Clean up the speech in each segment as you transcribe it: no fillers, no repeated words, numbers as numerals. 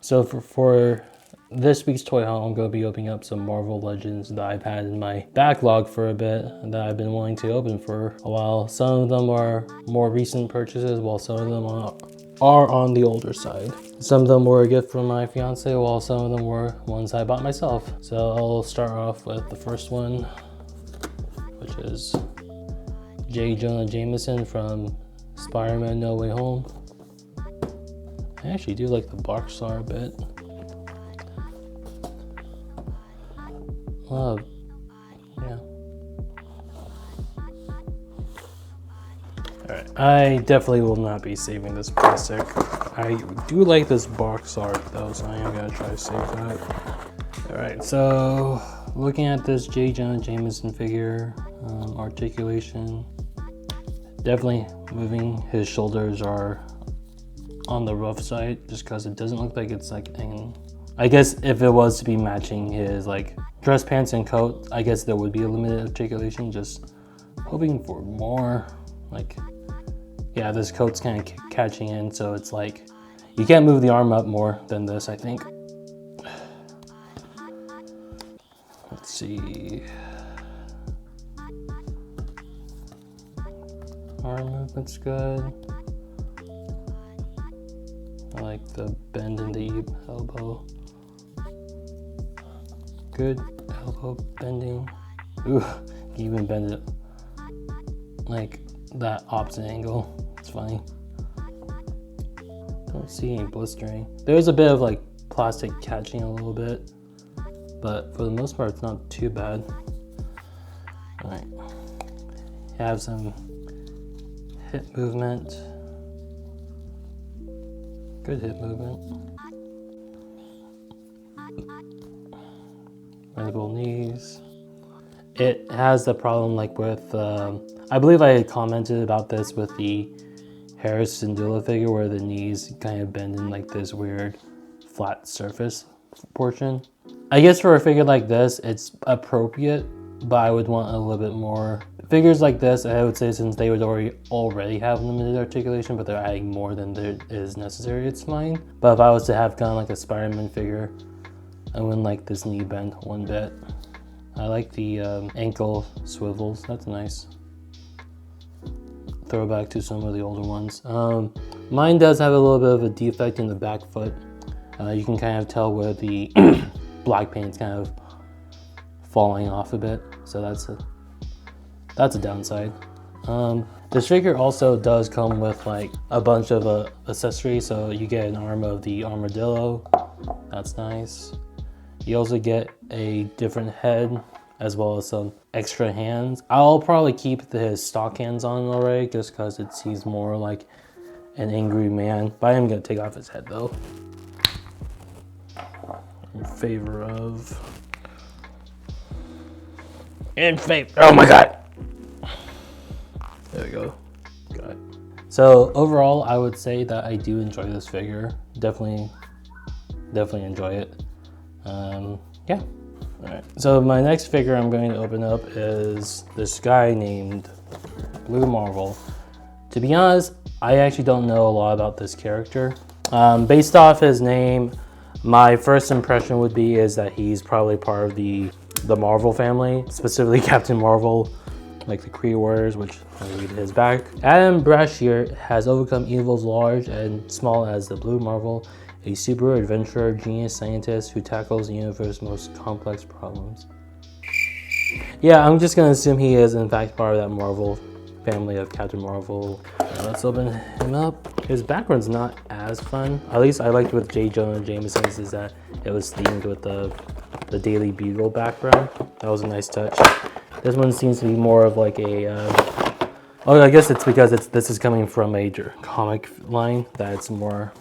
So for this week's toy haul, I'm going to be opening up some Marvel Legends that I've had in my backlog for a bit that I've been wanting to open for a while. Some of them are more recent purchases, while some of them are on the older side. Some of them were a gift from my fiance, while some of them were ones I bought myself. So I'll start off with the first one, which is J Jonah Jameson from Spider-Man No Way Home. I actually do like the box art a bit. Yeah. Alright, I definitely will not be saving this plastic. I do like this box art though, so I am gonna try to save that. Alright, so looking at this J Jonah Jameson figure, articulation, definitely moving. His shoulders are on the rough side just because it doesn't look like it's like in, I guess if it was to be matching his like dress pants and coat, I guess there would be a limited articulation. Just hoping for more. Like, yeah, this coat's kind of catching in, so it's like you can't move the arm up more than this, I think. Let's see. Arm movement's good. I like the bend in the elbow. Good elbow bending. Ooh, you even bend it like that opposite angle. It's funny. Don't see any blistering. There's a bit of like plastic catching a little bit, but for the most part, it's not too bad. All right, have some hip movement. Good hip movement. Bendable knees. It has the problem like with, I believe I had commented about this with the Harris Syndulla figure where the knees kind of bend in like this weird flat surface portion. I guess for a figure like this, it's appropriate, but I would want a little bit more. Figures like this, I would say, since they would already have limited articulation, but they're adding more than there is necessary, it's fine. But if I was to have kind of like a Spider-Man figure, I wouldn't like this knee bend one bit. I like the ankle swivels, that's nice. Throwback to some of the older ones. Mine does have a little bit of a defect in the back foot. You can kind of tell where the black paint's kind of falling off a bit, so that's a downside. This figure also does come with like a bunch of accessories, so you get an arm of the armadillo, that's nice. You also get a different head as well as some extra hands. I'll probably keep his stock hands on already just because it seems more like an angry man, but I am gonna take off his head though. In favor of... oh my god! There we go. Got it. So overall, I would say that I do enjoy this figure. Definitely enjoy it. Yeah. All right. So my next figure I'm going to open up is this guy named Blue Marvel. To be honest, I actually don't know a lot about this character. Based off his name, my first impression would be is that he's probably part of the Marvel family, specifically Captain Marvel, like the Kree Warriors, which I read his back. Adam Brashear has overcome evils large and small as the Blue Marvel, a super adventurer, genius scientist who tackles the universe's most complex problems. Yeah, I'm just gonna assume he is in fact part of that Marvel family of Captain Marvel. Let's open him up. His background's not as fun. At least I liked with J Jonah Jameson's is that it was themed with the Daily Bugle background. That was a nice touch. This one seems to be more of like a, oh, I guess it's because this is coming from a comic line that it's more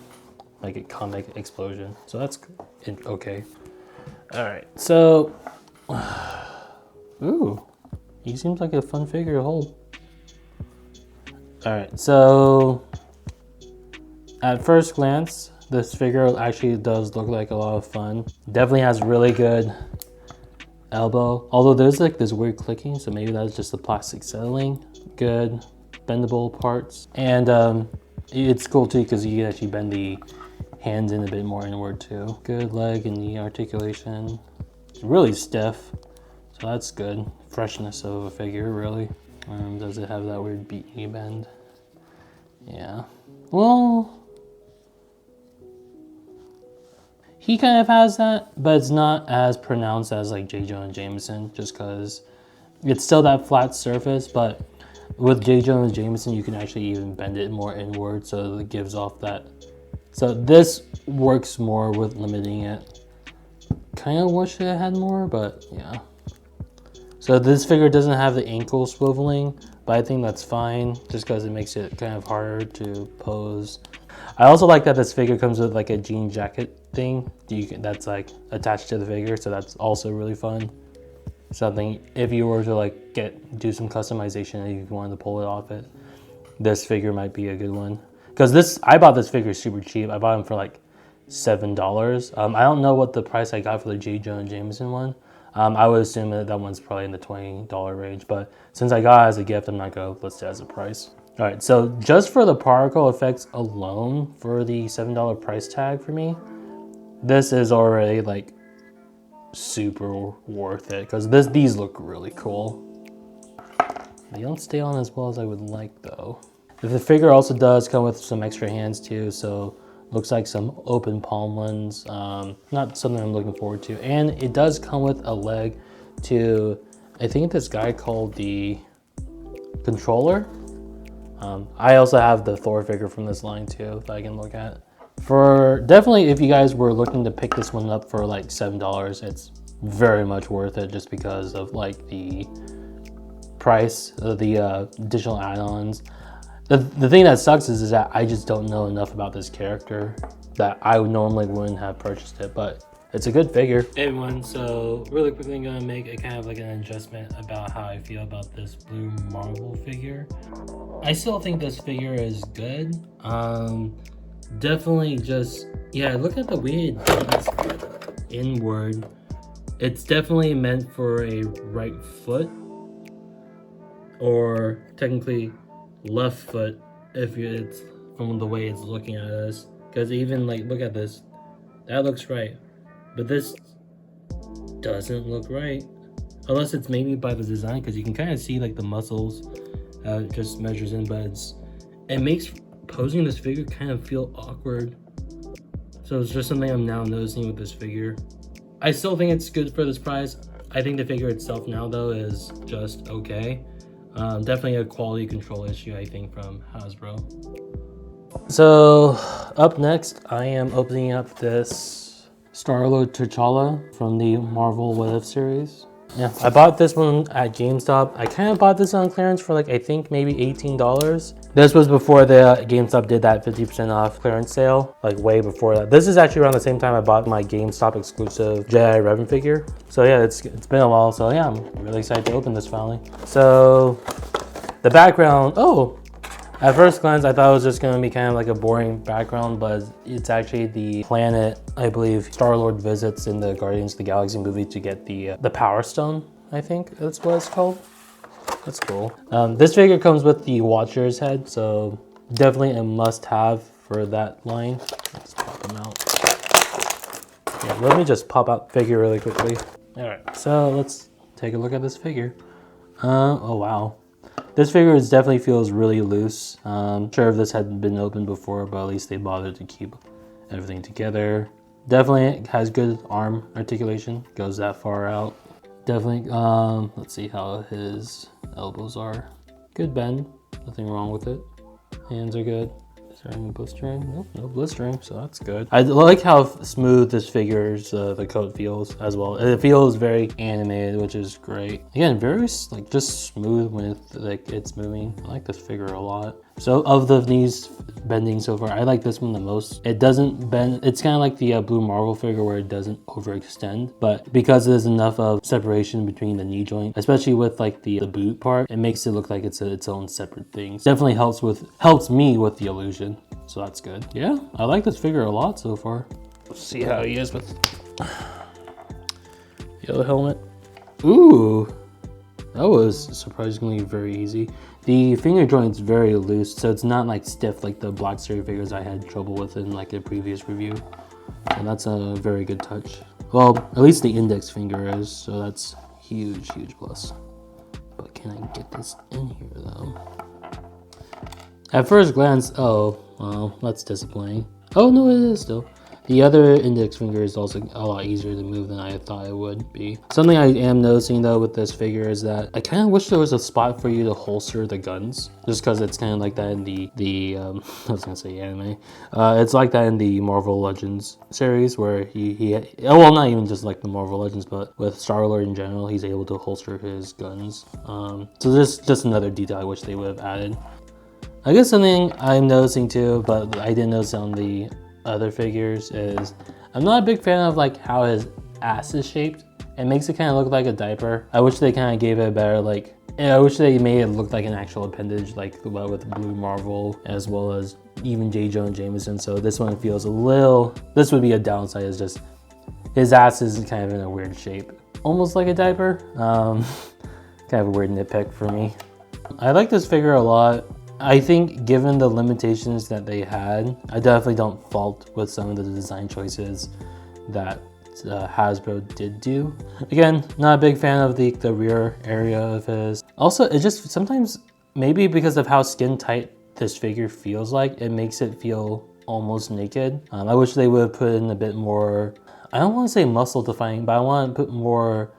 like a comic explosion. So that's okay. All right, so, ooh, he seems like a fun figure to hold. All right, so at first glance, this figure actually does look like a lot of fun. Definitely has really good elbow, although there's like this weird clicking, so maybe that's just the plastic settling. Good bendable parts, and it's cool too because you can actually bend the hands in a bit more inward too. Good leg and knee articulation. It's really stiff, so that's good. Freshness of a figure, really. Does it have that weird knee bend? Yeah. Well, he kind of has that, but it's not as pronounced as like J Jonah Jameson, just because it's still that flat surface, but with J Jonah Jameson, you can actually even bend it more inward, so it gives off that. So this works more with limiting it. Kind of wish it had more, but yeah. So this figure doesn't have the ankle swiveling, but I think that's fine, just because it makes it kind of harder to pose. I also like that this figure comes with like a jean jacket thing that's like attached to the figure, so that's also really fun. Something if you were to like do some customization and you wanted to pull it off it, this figure might be a good one. Because I bought this figure super cheap. I bought him for like $7. I don't know what the price I got for the J Jonah Jameson one. I would assume that one's probably in the $20 range, but since I got it as a gift, I'm not going to list it as a price. All right, so just for the particle effects alone, for the $7 price tag for me, this is already like super worth it, because these look really cool. They don't stay on as well as I would like though. The figure also does come with some extra hands too, so looks like some open palm ones. Not something I'm looking forward to. And it does come with a leg to, I think this guy called the controller. I also have the Thor figure from this line too that I can look at. For definitely, if you guys were looking to pick this one up for like $7, it's very much worth it, just because of like the price of the additional add-ons. The thing that sucks is that I just don't know enough about this character that I normally wouldn't have purchased it, but it's a good figure. Hey everyone, so really quickly I'm gonna make a kind of like an adjustment about how I feel about this blue Marvel figure. I still think this figure is good. Definitely just, yeah, look at the way it bends inward. It's definitely meant for a right foot, or technically left foot if it's from the way it's looking at us. Because even like, look at this, that looks right, but this doesn't look right, unless it's maybe by the design, because you can kind of see like the muscles it just measures in, but it makes posing this figure kind of feel awkward. So it's just something I'm now noticing with this figure. I still think it's good for this price. I think the figure itself now though is just okay. Definitely a quality control issue, I think, from Hasbro. So up next, I am opening up this Star-Lord T'Challa from the Marvel What If series. Yeah, I bought this one at GameStop. I kind of bought this on clearance for like, I think maybe $18. This was before the GameStop did that 50% off clearance sale, like way before that. This is actually around the same time I bought my GameStop exclusive Jedi Revan figure. So yeah, it's been a while. So yeah, I'm really excited to open this finally. So the background, oh, at first glance, I thought it was just going to be kind of like a boring background, but it's actually the planet I believe Star-Lord visits in the Guardians of the Galaxy movie to get the Power Stone, I think that's what it's called. That's cool. This figure comes with the Watcher's head, so definitely a must-have for that line. Let's pop them out. Yeah, let me just pop out the figure really quickly. All right, so let's take a look at this figure. Oh wow. This figure definitely feels really loose. Sure if this hadn't been opened before, but at least they bothered to keep everything together. Definitely has good arm articulation, goes that far out. Definitely, let's see how his elbows are. Good bend, nothing wrong with it. Hands are good. Is there any blistering? Nope, no blistering, so that's good. I like how smooth this figure's the coat feels as well. It feels very animated, which is great. Again, very like just smooth when it's moving. I like this figure a lot. So of the knees bending so far, I like this one the most. It doesn't bend. It's kind of like the blue Marvel figure where it doesn't overextend, but because there's enough of separation between the knee joint, especially with like the boot part, it makes it look like it's its own separate thing. Definitely helps me with the illusion, so that's good. Yeah, I like this figure a lot so far. Let's see how he is with yellow helmet. Ooh, that was surprisingly very easy. The finger joint's very loose, so it's not like stiff like the Black Series figures I had trouble with in like the previous review. And that's a very good touch. Well, at least the index finger is, so that's huge, huge plus. But can I get this in here though? At first glance, oh, well, that's disappointing. Oh no, it is still. The other index finger is also a lot easier to move than I thought it would be. Something I am noticing though with this figure is that I kind of wish there was a spot for you to holster the guns, just because it's kind of like that in the I was gonna say anime. It's like that in the Marvel Legends series where well, not even just like the Marvel Legends, but with Star-Lord in general, he's able to holster his guns. So there's just another detail I wish they would have added. I guess something I'm noticing too, but I didn't notice on the other figures, is I'm not a big fan of like how his ass is shaped. It makes it kind of look like a diaper. I wish they kind of gave it a better like, I wish they made it look like an actual appendage, like with Blue Marvel as well as even J Jonah Jameson. So this one feels a little, this would be a downside, is just his ass is kind of in a weird shape, almost like a diaper. Kind of a weird nitpick for me. I like this figure a lot. I think given the limitations that they had, I definitely don't fault with some of the design choices that Hasbro did do. Again, not a big fan of the rear area of his. Also, it just sometimes, maybe because of how skin tight this figure feels like, it makes it feel almost naked. I wish they would have put in a bit more, I don't want to say muscle defining, but I want to put more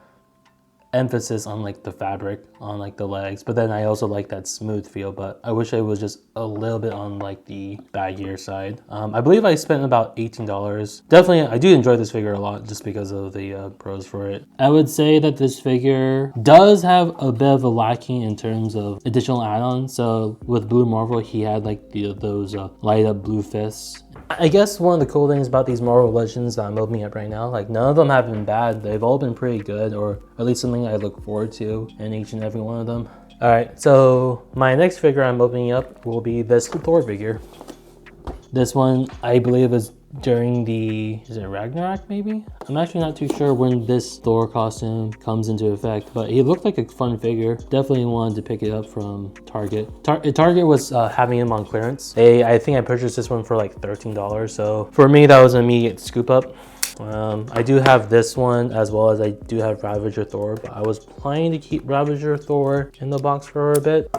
emphasis on like the fabric on like the legs, but then I also like that smooth feel, but I wish it was just a little bit on like the baggier side. I believe I spent about $18. Definitely, I do enjoy this figure a lot just because of the pros for it. I would say that this figure does have a bit of a lacking in terms of additional add-ons. So with Blue Marvel, he had like those light up blue fists. I guess one of the cool things about these Marvel Legends that I'm opening up right now, like none of them have been bad. They've all been pretty good, or at least something I look forward to in each and every one of them. All right, so my next figure I'm opening up will be this Thor figure. This one, I believe, is during the, is it Ragnarok maybe? I'm actually not too sure when this Thor costume comes into effect, but he looked like a fun figure. Definitely wanted to pick it up from Target. Target was having him on clearance. I think I purchased this one for like $13, so for me that was an immediate scoop up. I do have this one, as well as I do have Ravager Thor, but I was planning to keep Ravager Thor in the box for a bit.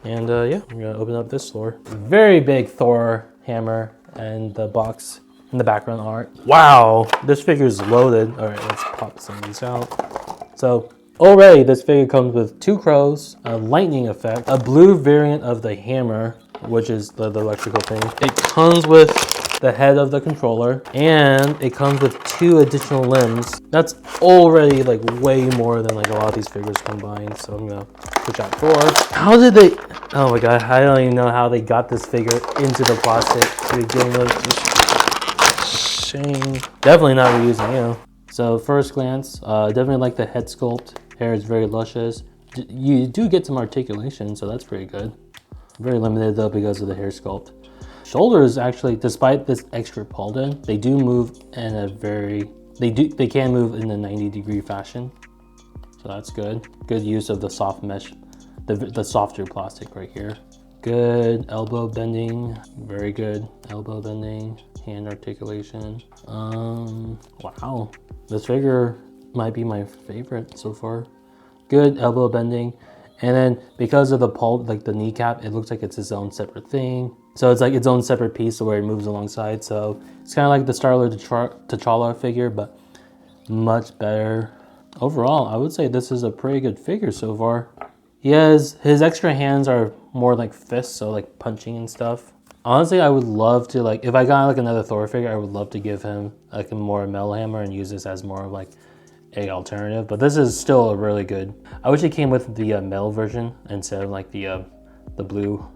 And yeah, I'm gonna open up this Thor. Very big Thor hammer and the box in the background art. Wow, this figure is loaded. All right, let's pop some of these out. So already this figure comes with 2 crows, a lightning effect, a blue variant of the hammer, which is the electrical thing. It comes with the head of the controller, and it comes with 2 additional limbs. That's already like way more than like a lot of these figures combined. So I'm gonna push out 4. How did they, oh my god, I don't even know how they got this figure into the plastic to begin with. Shame. Definitely not reusing you. So first glance, definitely like the head sculpt. Hair is very luscious. You do get some articulation, so that's pretty good. Very limited though because of the hair sculpt. Shoulders actually, despite this extra pulled in, they do move in a very, they can move in a 90-degree fashion. So that's good. Good use of the soft mesh, the softer plastic right here. Good elbow bending, very good elbow bending, hand articulation. Wow, this figure might be my favorite so far. Good elbow bending. And then because of the pulp, like the kneecap, it looks like it's its own separate thing. So it's like its own separate piece where it moves alongside. So it's kind of like the Star-Lord T'Challa figure, but much better. Overall, I would say this is a pretty good figure so far. His extra hands are more like fists, so like punching and stuff. Honestly, I would love to, like, if I got like another Thor figure, I would love to give him like a more metal hammer and use this as more of like a alternative, but this is still a really good. I wish it came with the metal version instead of like the blue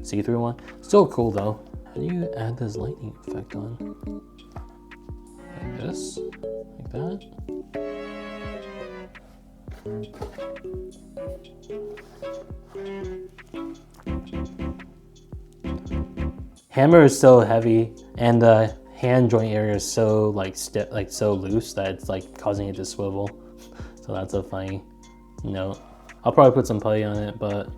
see-through one. Still cool though. How do you add this lightning effect on? Like this, like that. Hammer is so heavy, and the hand joint area is so like stiff, like so loose that it's like causing it to swivel. So that's a funny note. I'll probably put some putty on it, but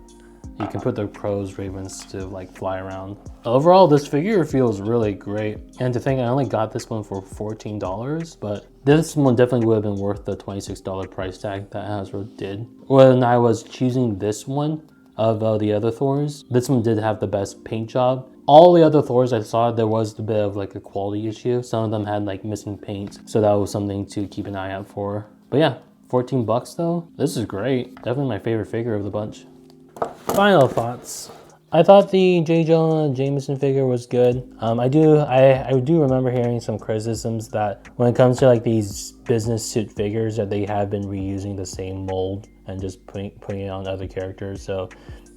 You can put the crows, ravens to like fly around. Overall, this figure feels really great. And to think I only got this one for $14, but this one definitely would have been worth the $26 price tag that Hasbro did. When I was choosing this one of the other Thors, this one did have the best paint job. All the other Thors I saw, there was a bit of like a quality issue. Some of them had like missing paint, so that was something to keep an eye out for. But yeah, 14 bucks though, this is great. Definitely my favorite figure of the bunch. Final thoughts. I thought the J Jonah Jameson figure was good. I do remember hearing some criticisms that when it comes to like these business suit figures that they have been reusing the same mold and just putting it on other characters. So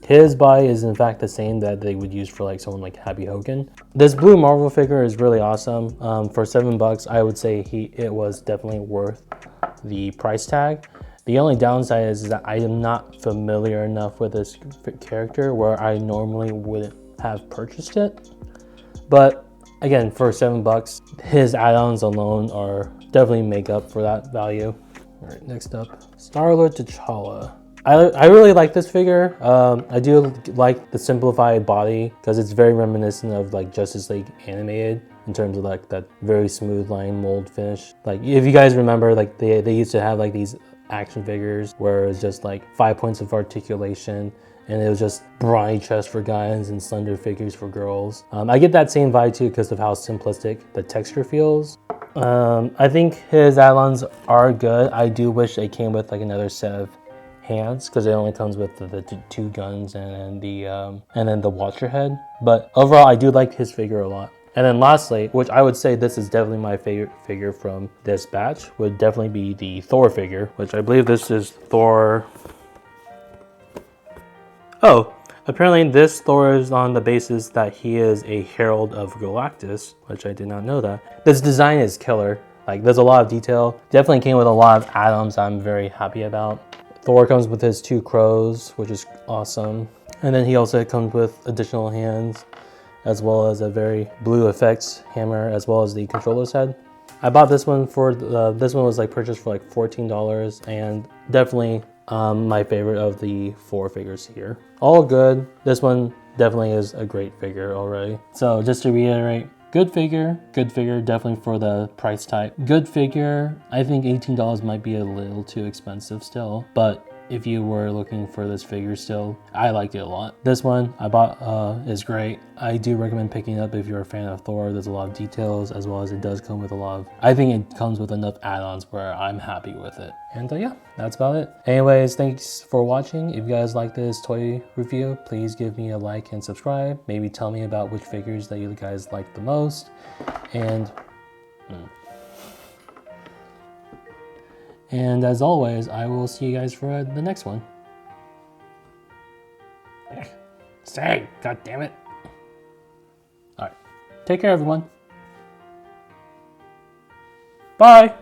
his body is in fact the same that they would use for like someone like Happy Hogan. This blue Marvel figure is really awesome. For $7, I would say it was definitely worth the price tag. The only downside is that I am not familiar enough with this character where I normally wouldn't have purchased it. But again, for $7, his add-ons alone are definitely make up for that value. All right, next up, Star-Lord T'Challa. I really like this figure. I do like the simplified body because it's very reminiscent of like Justice League animated in terms of like that very smooth line mold finish. Like if you guys remember, like they used to have like these action figures where it was just like 5 points of articulation and it was just brawny chest for guys and slender figures for girls. I get that same vibe too because of how simplistic the texture feels. I think his add-ons are good. I do wish they came with like another set of hands because it only comes with the two guns and then the Watcher head. But overall, I do like his figure a lot. And then lastly, which I would say this is definitely my favorite figure from this batch, would definitely be the Thor figure, which I believe this is Thor. Oh, apparently this Thor is on the basis that he is a Herald of Galactus, which I did not know that. This design is killer. Like there's a lot of detail. Definitely came with a lot of add-ons I'm very happy about. Thor comes with his 2 crows, which is awesome. And then he also comes with additional hands, as well as a very blue effects hammer, as well as the controller's head. I bought this one for, this one was like purchased for like $14 and definitely my favorite of the 4 figures here. All good. This one definitely is a great figure already. So just to reiterate, good figure, definitely for the price type. Good figure, I think $18 might be a little too expensive still, but if you were looking for this figure still, I liked it a lot. This one I bought is great. I do recommend picking it up if you're a fan of Thor. There's a lot of details as well as it does come with a lot of, I think it comes with enough add-ons where I'm happy with it. And yeah, that's about it. Anyways, thanks for watching. If you guys like this toy review, please give me a like and subscribe. Maybe tell me about which figures that you guys like the most. And as always, I will see you guys for the next one. Say, god damn it. All right, take care everyone. Bye.